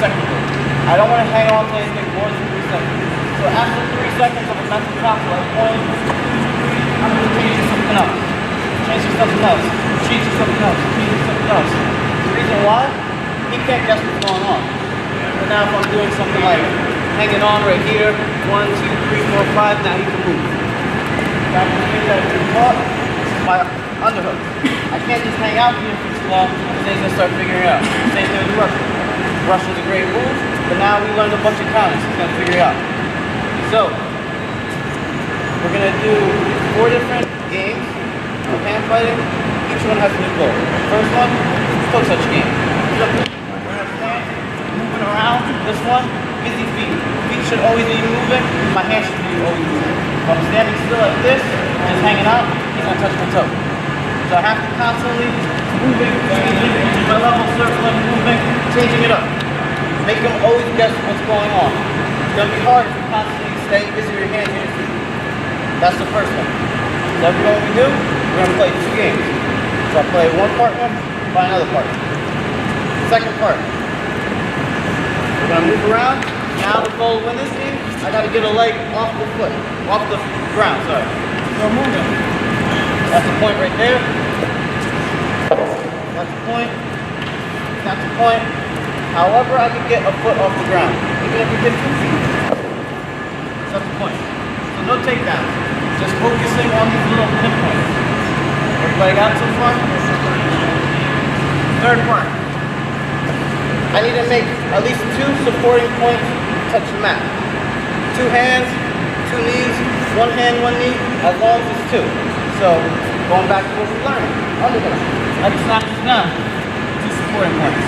3-second rule. I don't want to hang on to anything more than 3 seconds. So after 3 seconds of a mental count, like 1, 2, 3, I'm going to change to something else. Change to something else. Change to something else. Change to something else. The reason why? He can't guess what's going on. But now if I'm doing something like hanging on right here, 1, 2, 3, 4, 5, now he can move. Now I'm going to that this is my underhook. I can't just hang out here for too long because then he's going to start figuring it out. Same thing with Russian. Russian's a great move, but now we learned a bunch of counters. He's going to figure it out. So, we're going to do 4 different games of hand fighting. Each one has a new goal. First one, toe touch game. We're going to stand, moving around. This one, busy feet. Feet should always be moving. My hands should be always moving. If I'm standing still like this, just hanging out, he's going to touch my toe. So I have to constantly moving, changing my level, circling, moving, changing it up. Make them always guess what's going on. It's going to be hard if you're constantly staying busy with your hands and your feet. That's the first one. So every one we do, we're going to play 2 games. So I'll play one partner, by another partner. Second part. We're going to move around. Now the goal to win this game, I got to get a leg off the foot, off the ground, sorry. So moving. That's the point right there. That's the point. That's the point. However, I can get a foot off the ground. Even if we get 2 feet. That's the point. So no takedowns. Just focusing on these little pinpoints. Everybody got it so far? Third part. I need to make at least 2 supporting points touch the mat. 2 hands, 2 knees, 1 hand, 1 knee, as long as it's 2. So, going back to what we learned, underhook. I just knock this down. 2 supporting points.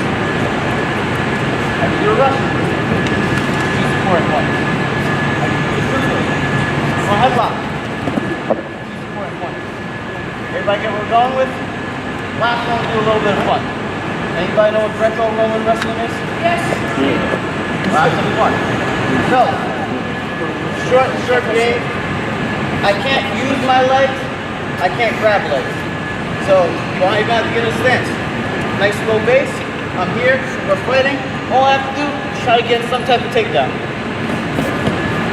I can do a Russian. 2 supporting points. I can do a scissor. 1 headlock. 2 supporting points. Everybody get what we're going with? Last one, we'll do a little bit of fun. Anybody know what Greco-Roman wrestling is? Yes. Last one. So, short game. I can't use my legs. I can't grab legs. So, you don't even have to get in a stance. Nice low base. I'm here. We're fighting. All I have to do is try to get some type of takedown.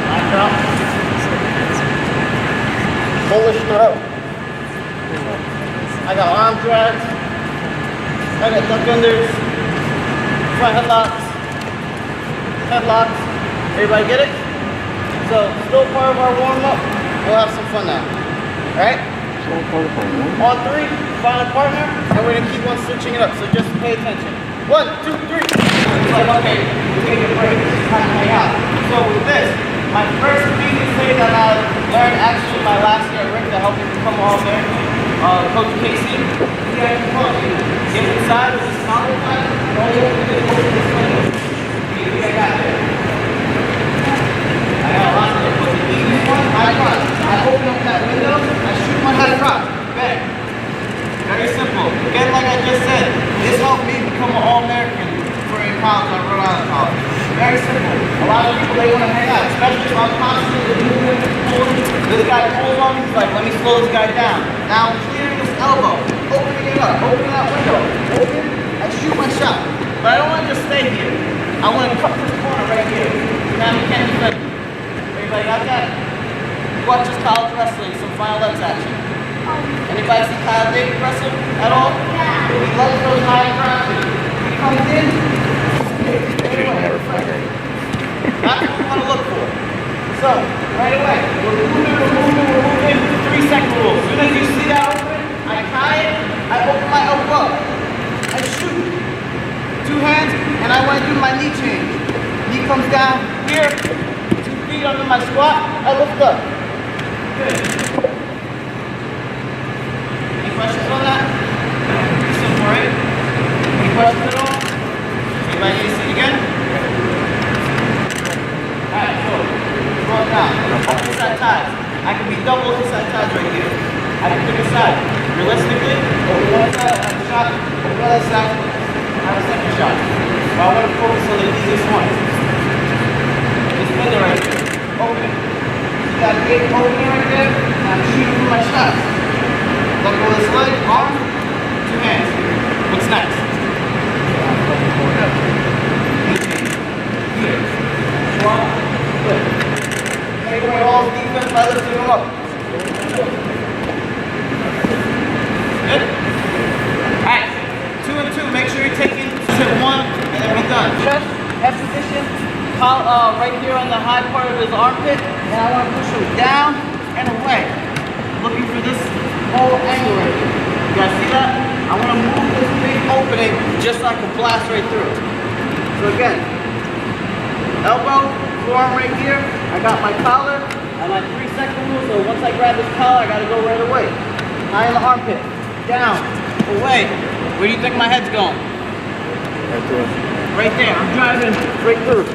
Knock out. Bullish throw. I got arm drags. I got duck unders. Front headlocks. Headlocks. Everybody get it? So, still part of our warm-up. We'll have some fun now. Alright? On 3, find a partner, and we're going to keep on switching it up, so just pay attention. 1, 2, 3. It's like, okay, we'll take a break. It's time to hang out. So with this, my first easy thing that I learned actually my last year at Rick to help me become all American, Coach Casey, he actually taught me, get inside with this combo time, and all you have to do is open this window. See, I got there. I got a lot there, but the easiest one, I open up that window, I shoot my head across, bang. Very simple. Again, like I just said, this helped me become an All-American for a college at Rhode Island College. Very simple. A lot of people, they want to hang out, especially if I'm constantly moving, pulling. This guy pulls on me, he's like, let me slow this guy down. Now I'm clearing this elbow, opening it up, opening that window, open, I shoot my shot. But I don't want to just stay here. I want to cut this corner right here. Now you can't defend me. Everybody got that? Watch this college wrestling, some final legs action. Anybody see Kyle David wrestle at all? Yeah. He loves those high crosses. He comes in. That's what we want to look for. So, right away, we're moving. 3-second rule. As soon as you see that open, I tie it, I open my elbow up. I shoot. 2 hands, and I want to do my knee change. Knee comes down here, 2 feet under my squat, I lift up. Good. Any questions on that? Simple, right? Any questions at all? Anybody need to see it again? Alright, so throw it down. Inside ties. I can be double inside ties right here. I can pick a side. Realistically, over one side, I have a shot. Over the other side, I have a second shot. But I want to focus on the easiest one. This window right here. Open. See that big opening right there? And I'm shooting for my shots. Let go of this leg, arm, 2 hands. What's next? by lifting them up. Good? Alright, 2 and 2. Make sure you're taking hit 1 and then we're done. Chest, head position, right here on the high part of his armpit. And I want to push him down and away. Looking for this whole angle right here. You guys see that? I want to move this big opening just so I can blast right through. So again, elbow, forearm right here. I got my collar and my 3-second rule. So once I grab this collar, I got to go right away. High in the armpit, down, away. Where do you think my head's going? Right through. Right there. I'm driving right through.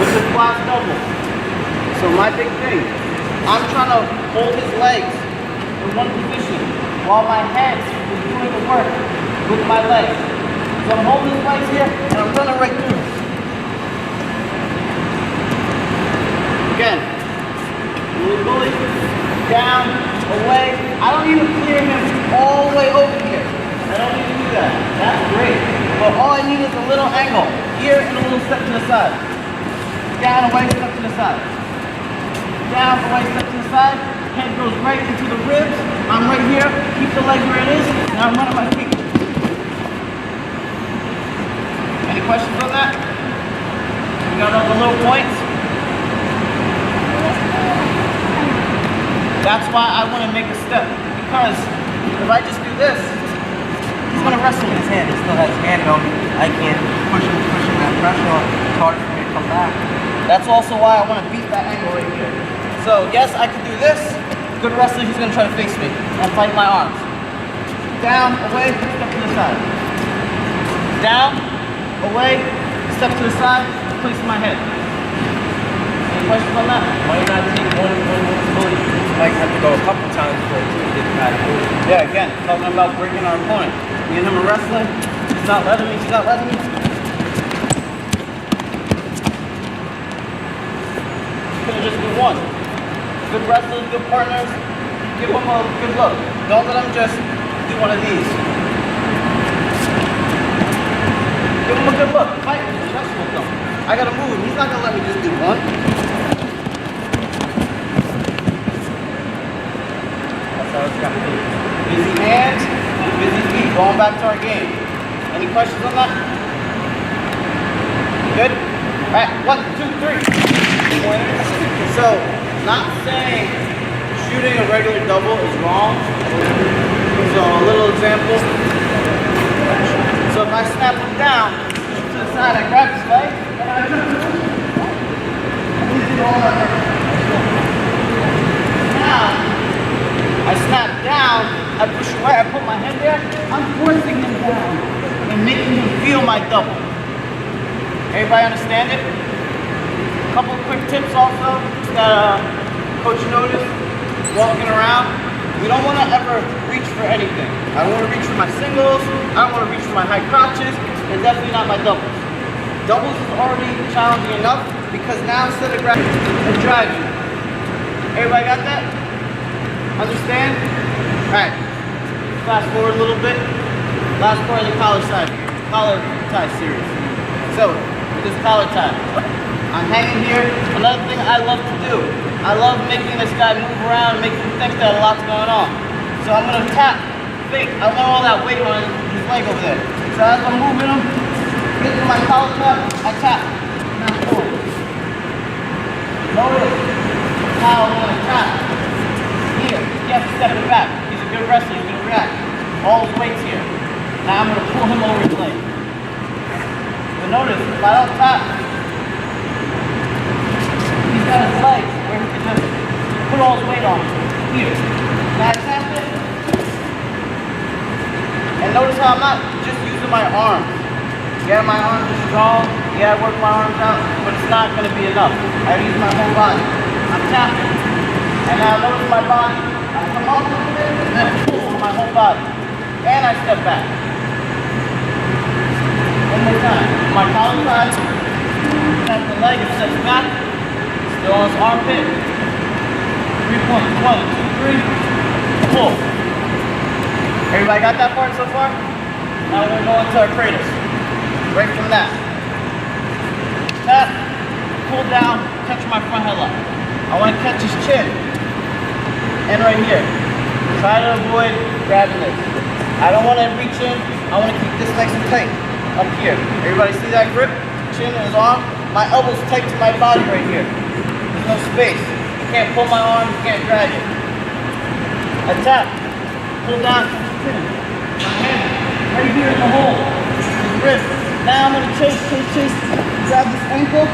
With the flash double. So my big thing, I'm trying to hold his legs in one position while my head is doing the work with my legs. So I'm holding his legs here and I'm running right through. Again, bully, down, away. I don't need to clear him all the way over here. I don't need to do that. That's great. But all I need is a little angle here and a little step to the side. Down, away, step to the side. Down, away, step to the side. Head goes right into the ribs. I'm right here. Keep the leg where it is. And I'm running my feet. Any questions on that? We got all the little points. That's why I want to make a step. Because if I just do this, he's going to wrestle with his hand. He still has his hand on me. I can't push him that pressure on. It's hard for me to come back. That's also why I want to beat that angle right here. So yes, I can do this. Good wrestler, he's going to try to face me and fight my arms. Down, away, step to the side. Down, away, step to the side, place my head. Any questions on that? Why not take one bully? You might have to go a couple times before you get that bully. Yeah, again, talking about breaking our opponent. Me and him are wrestling. He's not letting me, he's not letting me. Could've just do one. Good wrestlers, good partners. Give them a good look. Don't let them just do one of these. Give them a good look. Fight with them, wrestle with them. I gotta move. He's not gonna let me just do one. That's how it's got to be. Busy hands, busy feet. Going back to our game. Any questions on that? Good? Alright, 1, 2, 3. So, not saying shooting a regular double is wrong. So, a little example. So, if I snap him down, to the side, I grab his leg, and I now, I snap down, I push away, I put my head there, I'm forcing him down and making him feel my double. Everybody understand it? A couple of quick tips also that Coach noticed walking around. We don't want to ever reach for anything. I don't want to reach for my singles. I don't want to reach for my high crouches, and definitely not my doubles. Doubles is already challenging enough because now instead of grabbing and driving. Everybody got that? Understand? Alright. Fast forward a little bit. Last part of the collar tie series. So, with this collar tie. I'm hanging here. Another thing I love to do, I love making this guy move around and make him think that a lot's going on. So I'm going to tap, think. I want all that weight on his leg over there. So as I'm moving him, get to my collar tap, I tap. Now forward. Notice how I'm going to tap. Here, he has to step it back. He's a good wrestler, he's going to react. All his weight's here. Now I'm going to pull him over his leg. But notice, if I don't tap, he's got his legs where he can just put all his weight on here. Now I tap it. And notice how I'm not just using my arms. Yeah, my arms are strong. Yeah, I work my arms out, but it's not going to be enough. I use my whole body. I'm tapping. And now notice my body. I come up a little bit and then pull with my whole body. And I step back. One more time. My collar tie. Tap the leg and steps back. Still on his armpit. 3 points. 1, 2, 3. Pull. Everybody got that part so far? Now we're going to go into our cradles. Right from that. Tap. pull down, catch my front headlock. I want to catch his chin. And right here. Try to avoid grabbing this. I don't want to reach in. I want to keep this nice and tight up here. Everybody see that grip? Chin and his arm. My elbow's tight to my body right here. There's no space. You can't pull my arm, you can't drag it. I tap. Pull down. My hand right here in the hole. His wrist. Now I'm going to chase. Grab this ankle.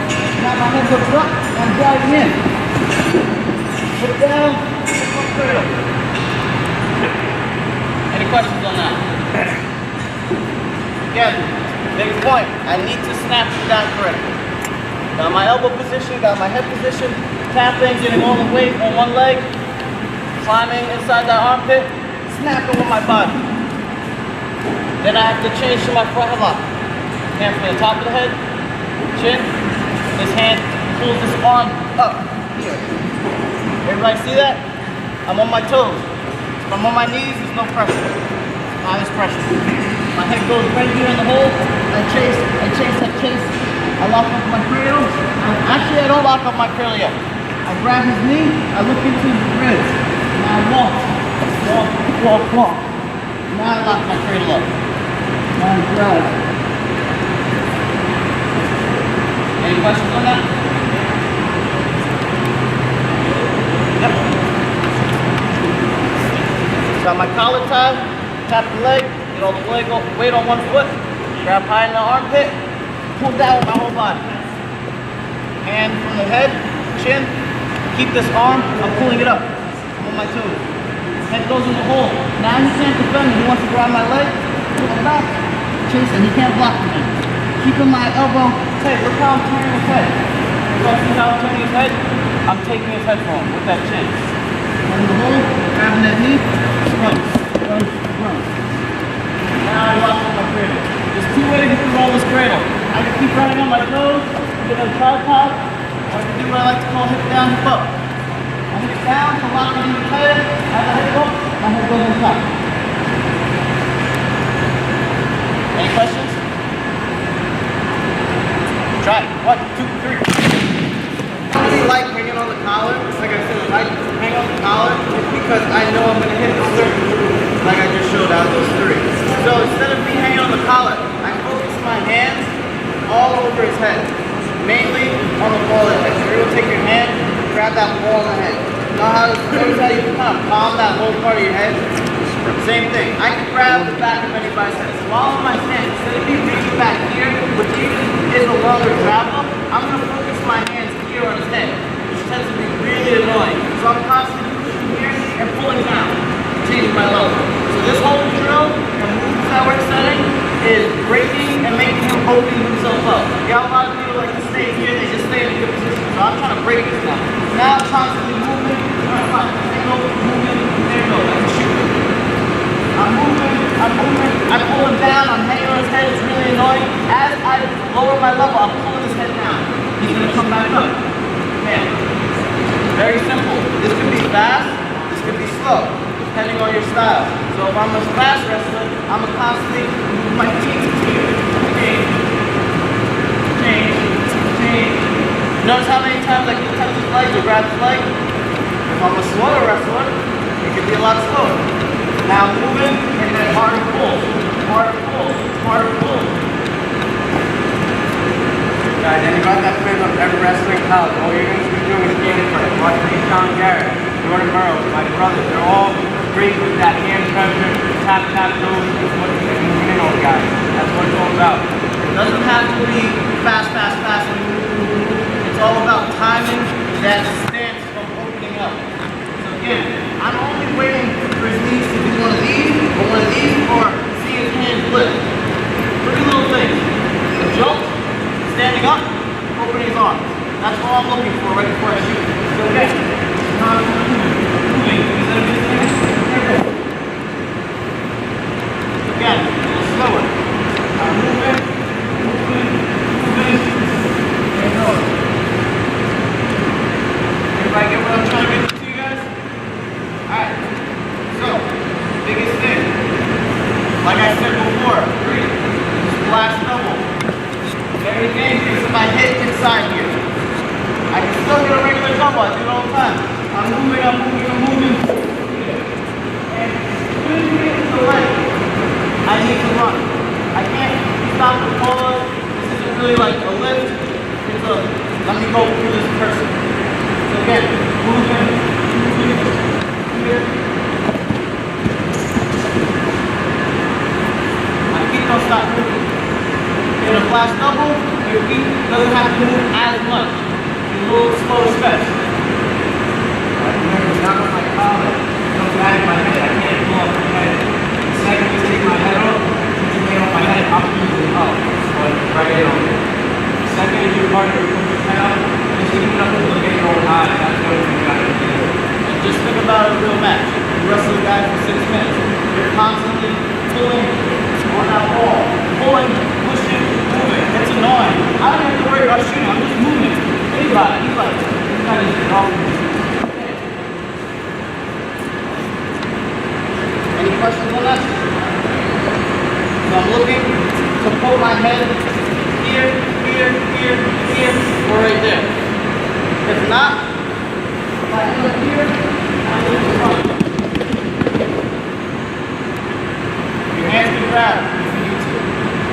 Now my head goes up. And I'm driving in. Put it down. Cradle. Any questions on that? Again, big point. I need to snap it down correctly. Got my elbow position, got my head position, tapping, getting all the weight on one leg, climbing inside that armpit, snapping with my body. Then I have to change to my front headlock. Hand from the top of the head, chin, this hand pulls this arm up here. Everybody see that? I'm on my toes. If I'm on my knees, there's no pressure. Now there's pressure. My head goes right here in the hole. I chase. I lock up my cradle. Actually, I don't lock up my cradle yet. I grab his knee. I look into his ribs. And I walk. Now I lock my cradle up. Now I grab. Any questions on that? Yep. Got my collar tied, tap the leg, get all the weight on one foot, grab high in the armpit, pull down with my whole body. Hand from the head, chin, keep this arm, I'm pulling it up. I'm on my toes. Head goes in the hole. Now he can't defend me. He wants to grab my leg, pull it back, chase, and he can't block me. Keeping my elbow tight. Look how I'm turning his head. You guys see how I'm turning his head? I'm taking his head from him with that chin. In the hole, grabbing that knee, run. Now I lock up my cradle. There's two ways to roll this cradle. I can keep running on my toes, get a tripod, or I can do what I like to call hip down, hip up. I hit it down to lock it even tighter. As I hip up, my head goes on top. Any questions? Try it. 1, 2, 3. I really like hanging on the collar. Like I said, I hang on the collar because I know I'm going to hit the certain move, like I just showed out those 3. So instead of me hanging on the collar, I focus my hands all over his head, mainly on the ball of the head. So you're going to take your hand, grab that ball on the head. Notice how you can kind of palm that whole part of your head? Same thing. I can grab the back of anybody's head. Swallow my hand. Instead of me reaching back here, which is a longer travel, I'm going to focus my hands here on his head, which tends to be really annoying. So I'm constantly pushing here and pulling down, changing my level. So this whole drill and moves that we're setting is breaking and making him open himself up. You got a lot of people like to stay here, they just stay in a good position. So I'm trying to break this now. Now I'm constantly moving, there you go, like a shooter. I'm moving, I pull him down, I'm hanging on his head, it's really annoying. As I lower my level, I'm pulling his head down. He's gonna come back up. Man, very simple. This could be fast, this could be slow, depending on your style. So if I'm a fast wrestler, I'm gonna constantly move my feet here. Change. Notice how many times I can touch his legs or grab his leg? If I'm a slower wrestler, it could be a lot slower. Now moving and then harder pull. Guys, anybody that's been on every wrestling college, all you're going to be doing is getting for it. Watch Sean Garrett, Jordan Burroughs, my brothers, they're all great with that hand pressure, tap, those, moving in those guys. That's what it's all about. It doesn't have to be fast. It's all about timing that stance from opening up. So again, I'm only waiting for his knees to do one of these, or see his hands lift. Pretty little things. A jump, standing up, opening his arms. That's all I'm looking for right before I shoot. So again, now I'm moving. Again, a little slower. I'm moving. Everybody get what I'm trying to get to you guys? Alright. So, biggest thing. Like I said before, splash double. Very dangerous if I hit inside here. still get a regular jump. I do it all the time. I'm moving. And as soon as you get to the leg, I need to run. I can't stop the pause. This isn't really like a lift. It's a let me go through this person. So again, moving here. My feet don't stop moving. In a flash double, your feet doesn't have to move as much. You move slow and fast. Not on my collar. Don't drag my head. I can't pull up my head. The second you take my head off, you lay on my head, I'm usually up. But right on. The second you do harder, you put your head up, just keep it up and look at your own eyes. That's what you gotta do. And just think about a real match. You wrestle a guy for 6 minutes. You're constantly pulling on that wall. Pulling, pushing, moving. It's annoying. I don't have to worry about shooting. I'm just moving. Think about it. He's like, this guy is wrong. Any questions on that? So I'm looking to pull my head here, or right there. If not, if I end up here, I move the front. Your hands can grab if you need to.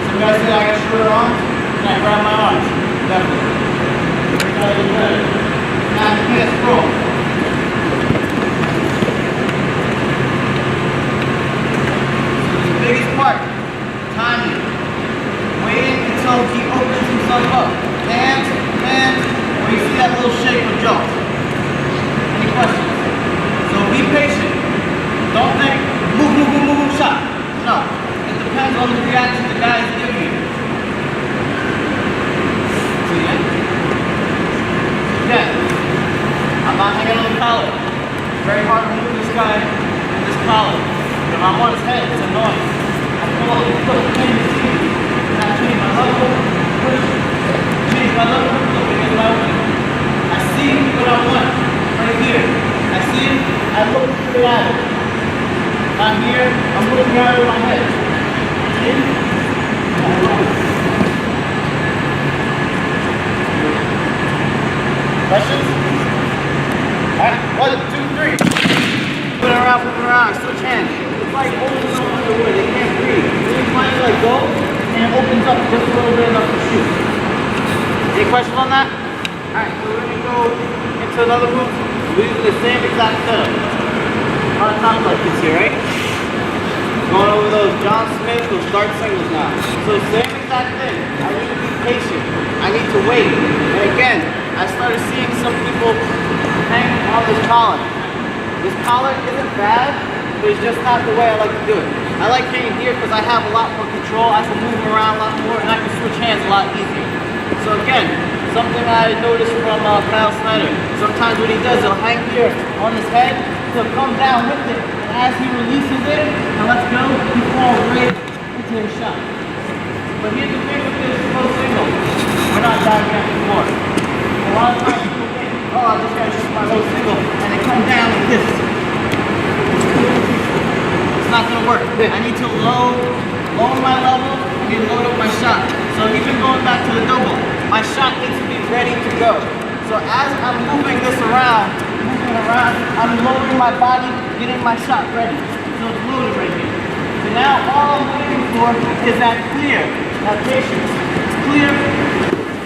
Some guys say I got shorter arms, and I grab my arms. Definitely. You gotta get better. Now you can't scroll. Biggest part, timing. Waiting until he opens himself up. Hands, where you see that little shape of jaws. Any questions? So be patient. Don't think, move, shot. No. It depends on the reaction the guy is giving you. See it? Again, I'm not hanging on the collar. It's very hard to move this guy in this collar. If I'm on his head, it's annoying. I pull the pin to see. And I change my level, push, change my level, look against my opening. I see what I want right here. I see it, I look straight at it. I'm here, I'm looking at it with my head. In, out. Questions? Alright, 1, 2, 3. Moving around, switch hands. It's like holding someone underwear, they can't breathe. When you finally let go, and it opens up just a little bit enough to shoot. Any questions on that? Alright, so we're gonna go into another move. We're using the same exact setup. On top like this here, right? Going over those John Smith, those dart singles now. So same exact thing. I need to be patient. I need to wait. And again, I started seeing some people hang on this collar. This collar isn't bad, but it's just not the way I like to do it. I like hanging here because I have a lot more control. I can move around a lot more, and I can switch hands a lot easier. So again, something I noticed from Kyle Snyder. Sometimes what he does, he'll hang here on his head, he'll come down with it, and as he releases it, and lets go, he falls right into his shot. But here's the thing with this slow single. We're not diving at the floor. A lot of times people think, oh, I'm just going to shoot my low single, and they come down like this. It's not going to work. I need to lower my level, I need to load up my shot. So even going back to the double, my shot needs to be ready to go. So as I'm moving this around, I'm lowering my body, getting my shot ready. So it's loaded right here. So now all I'm waiting for is that clear, that patience. Clear,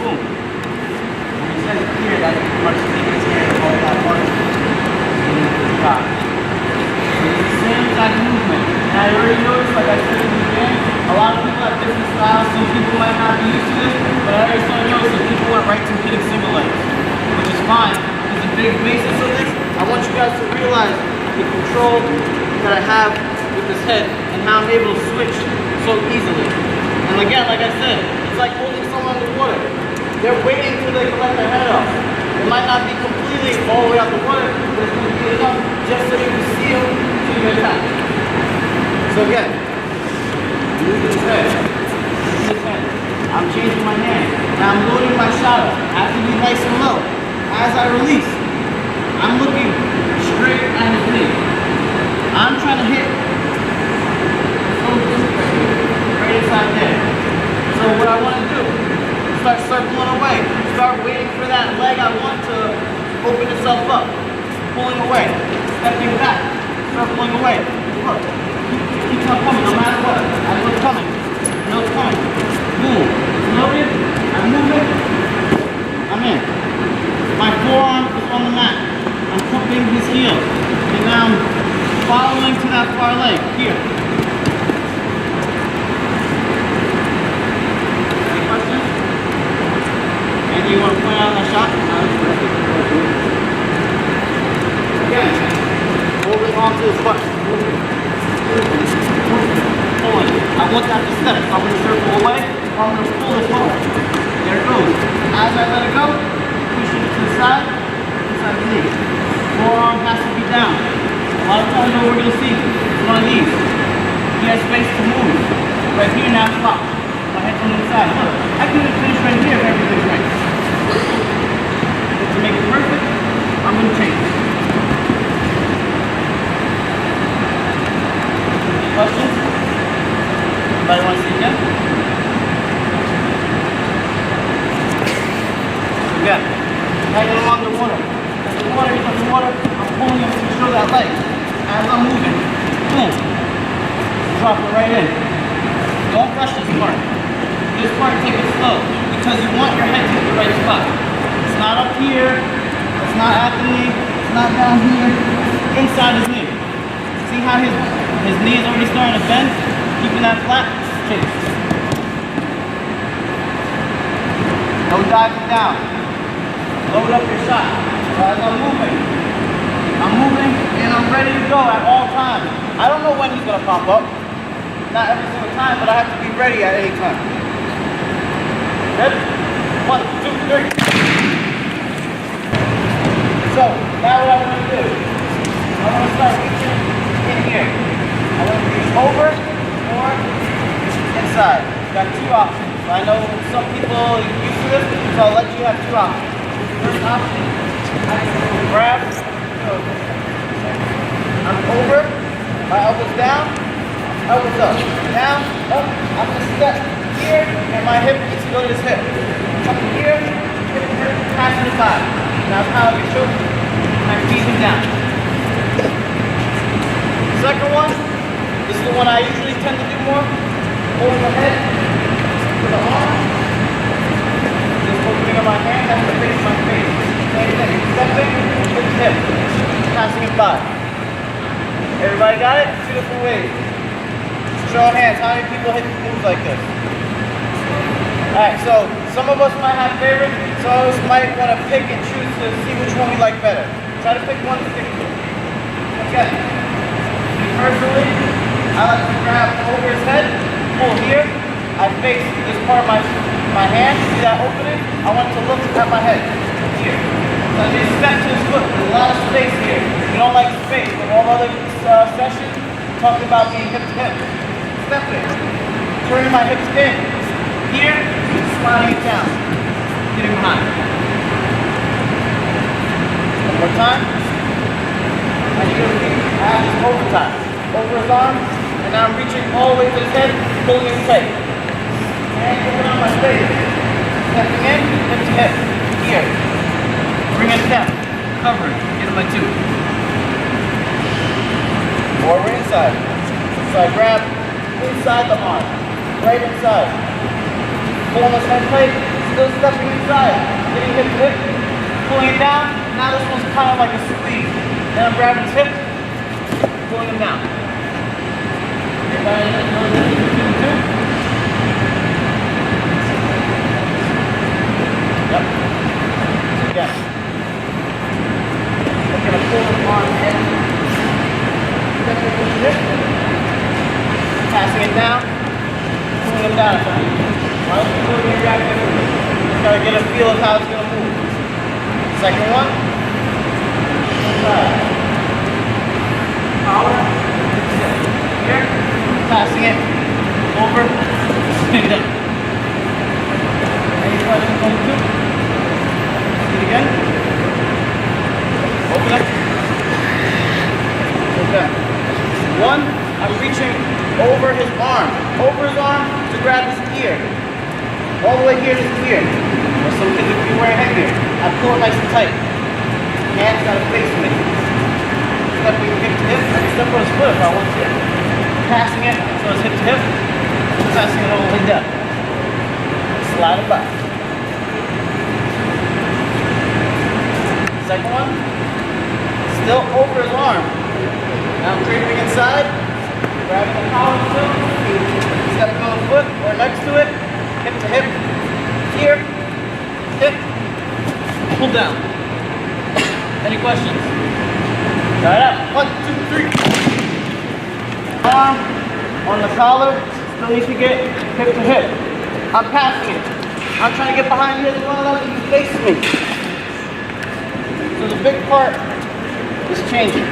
boom. When he says clear, that's pretty much taking his hand off that button. Stop. It's the same exact movement. And I already noticed, like I said in the beginning, a lot of people have different styles. Some people might not be used to this, but I already started noticing people went right to hitting single legs, which is fine. Because the big basis of this, I want you guys to realize the control that I have with this head and how I'm able to switch so easily. And again, like I said, it's like holding someone underwater. They're waiting until they can let their head off. It might not be completely all the way out the water, but it's going to be enough just so you can see them to your attack. So again, move this head. I'm changing my hand. Now I'm loading my shot up. I have to be nice and low. As I release, I'm looking straight at his knee. I'm trying to hit right inside there. So what I want to do, start circling away. start waiting for that leg I want to open itself up. Pulling away. Stepping back. Start pulling away. Look. Keep on coming no matter what. I know it's coming. I know it's coming. Move. It's loaded. I'm moving. I'm in. My forearm is on the mat. I'm cupping his heel. And now I'm following to that far leg. Here. Any questions? Andy, you want to point out that shot? Again. Holding onto his butt. Pulling. I want that to step. So I'm going to circle away. I'm going to pull this forward. There it goes. As I let it go, pushing it to the side, inside the knee. Forearm has to be down. A lot of times what we're going to see is one of these. He has space to move. Right here now, stop. My head's on the inside. Look, I can even finish right here if everything's right. But to make it perfect, I'm going to change. Any questions? Anybody want to see again? Again, hanging along the water. As the water hits the water, I'm pulling him to show that leg. As I'm moving, boom, drop it right in. Don't rush this part. This part, take it slow because you want your head to hit the right spot. It's not up here, it's not at the knee, it's not down here, inside his knee. See how his knee is already starting to bend? Keeping that flat, chase. No diving down. Load up your shot. So as I'm moving and I'm ready to go at all times. I don't know when he's going to pop up. Not every single time, but I have to be ready at any time. Ready? 1, 2, 3. So, now what I'm going to do, I'm going to start reaching in here. I'm going to reach over or inside. Got two options. I know some people are used to this, so I'll let you have two options. First option, I can grab, I'm over, my elbows down, elbows up. Now, up, I'm going to step here, and my hip needs to go to this hip. Up here, hip, passing it by. Now it's how I can show you. I'm feeding down. Second one, this is the one I usually tend to do more. Holding the head to the arm. Just opening up my hand, that's the face of my face. Same thing, stepping, hip to hip. Passing it by. Everybody got it? Two different ways. Show of hands, how many people hit moves like this? Alright, so some of us might have favorites, some of us might want to pick and choose to see which one we like better. Try to pick one to stick to. Okay. Me personally, I like to grab over his head, pull here. I face this part of my hand. See that opening? I want to look at my head. Here. So I just step to his foot. There's a lot of space here. You don't like space, but all other sessions, talking about being hip to hip. Stepping. Turning my hips in. Here, sliding it down. Getting behind. One more time. I need to repeat. I have this overtime. Over his arm, and now I'm reaching all the way to his head, pulling him tight. And going on my face. Stepping in, hip to hip. Here. Bring it down. Covering. Get him by two. Or we're inside. So I grab inside the arm. Right inside. Pulling his head tight. Still stepping inside. Getting hip to hip. Pulling it down. Now this one's kind of like a squeeze. Then I'm grabbing his hip. Pulling him down. Everybody knows this is 2 2. Yep. Again. I'm going to pull him on in. Stepping with the hip. Passing it down. Pulling him down. Why don't you do it react everywhere? Just got to get a feel of how it's going to move. Second one. Inside. Power. Here. Passing it. Over. Spin down. Any questions on the two? Do it again. Open up. Okay. One, I'm reaching over his arm. Over his arm to grab his ear. All the way here to his ear. some kids would be wearing headgear. I pull it nice and tight. Hands gotta face me. Stepping hip to hip. I can step on his foot if I want to. Passing it so it's hip to hip. Passing it all the way down. Slide it back. Second one. Still over his arm. Now I'm draping inside. Grabbing the collar still. Stepping on the foot or next to it. Hip to hip. Here. Hip. Pull down. Any questions? Try it out. 1, 2, 3. Arm on the collar. Still need to get hip to hip. I'm passing it. I'm trying to get behind his one leg and he's facing me. So the big part is changing.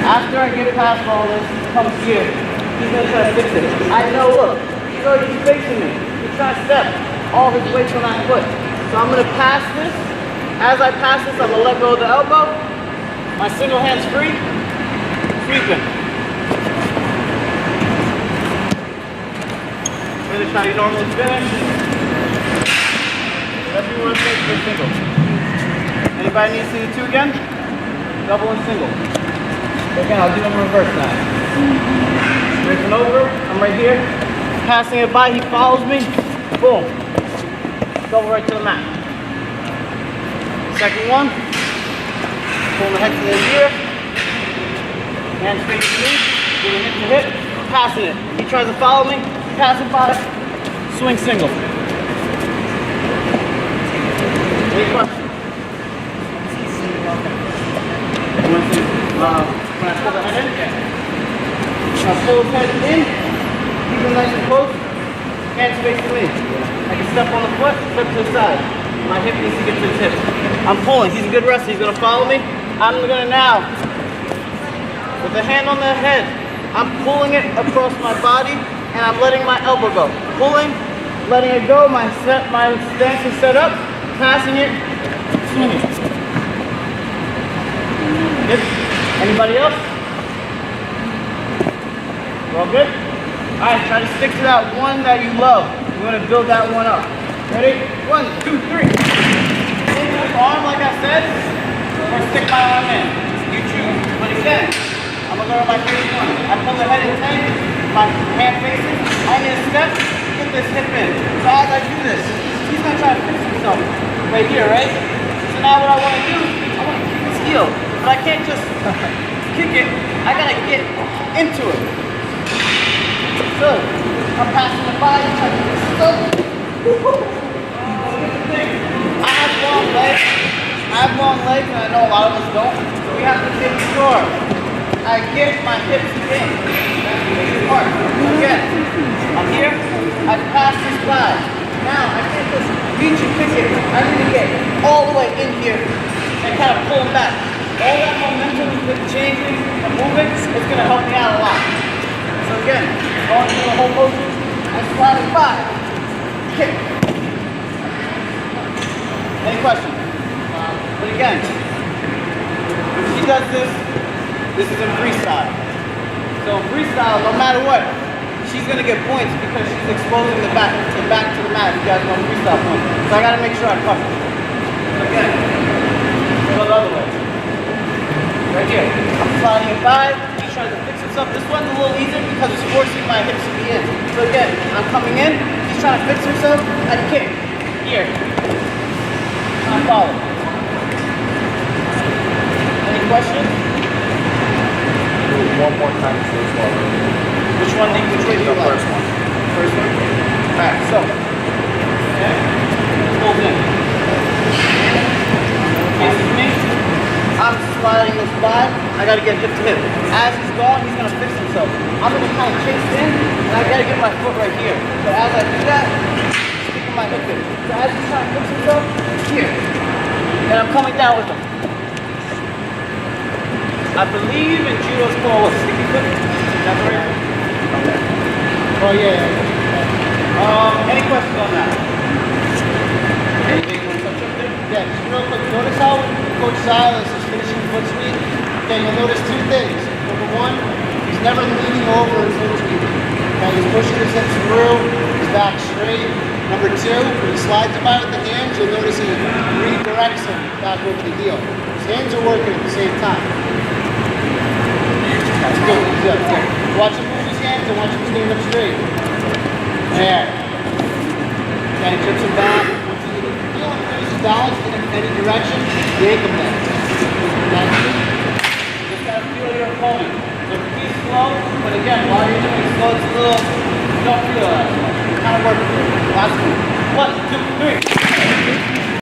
After I get past all this, he comes here. He's gonna try to fix it. I know, look, he's already facing me. He's trying to step all his weight on that foot. So I'm gonna pass this. As I pass this, I'm gonna let go of the elbow. My single hand's free. Sweeping. Finish how you normally finish. Whatever you want to take for a single. Anybody needs to do two again? Double and single. Again, I'll do them in reverse now. Breaking over, I'm right here. Passing it by, he follows me. Boom. Double right to the mat. Second one. Pulling the head to the ear. Hands facing me. Getting hip to hip. Passing it. He tries to follow me. Passing by. Swing single. Any questions? When I pull the head in, I pull his head in, keep him nice and close, hands facing me. I can step on the foot, step to the side. My hip needs to get to his hip. I'm pulling, he's a good wrestler, he's gonna follow me. I'm gonna now, with the hand on the head, I'm pulling it across my body and I'm letting my elbow go. Pulling, letting it go, my stance is set up, passing it, swinging. Yep. Anybody else? We're all good? Alright, try to stick to that one that you love. We're going to build that one up. Ready? 1, 2, 3. Stick this arm like I said, or stick my arm in. You choose. But again, I'm going to go to my first one. I pull the head in tight, my hand faces. I need a step, get this hip in. So as I do this, he's going to try to fix himself right here, right? So now what I want to do, I want to keep his heel. But I can't just kick it, I gotta get into it. So, I'm passing the body, trying to get stuck. I have long legs, and I know a lot of us don't, so we have to make sure I get my hips in. That's the biggest part. Again, I'm here, I pass this by. Now, I can't just reach and kick it. I need to get all the way in here and kind of pull them back. All that momentum with changing and moving is going to help me out a lot. So again, going through the whole motion and sliding by. Kick. Any questions? But again, if she does this is in freestyle. So in freestyle, no matter what, she's going to get points because she's exposing the back to the mat. You guys know freestyle points. So I got to make sure I cover. So again, go the other way. Right here. I'm sliding it by. He's trying to fix himself. This one's a little easier because it's forcing my hips to be in. So again, I'm coming in. He's trying to fix himself. I kick. Here. I follow. Any questions? One more time to say slow. Which way do you like? First one. First one? Alright, so. Okay. Pulls in. Faces me. I'm sliding this by, I gotta get hip to hip. As he's going, he's gonna fix himself. I'm gonna kind of chase in, and I gotta get my foot right here. So as I do that, sticking my hip in. So as he's trying to fix himself, here. And I'm coming down with him. I believe in judo it's called a sticky foot. Is that right? Okay. Oh yeah. Any questions on that? Anything you want to touch up there? Yeah, just real quick. Notice how Coach Silas is finishing foot sweep. Okay, you'll notice two things. Number one, he's never leaning over his foot sweep. Okay, he's pushing his hips through, his back straight. Number two, when he slides him by with the hands, you'll notice he redirects him back over the heel. His hands are working at the same time. That's good, good, good. Watch him move his hands and watch him stand up straight. There. Okay, trips him back. Once he feels his balance in any direction, yank him there.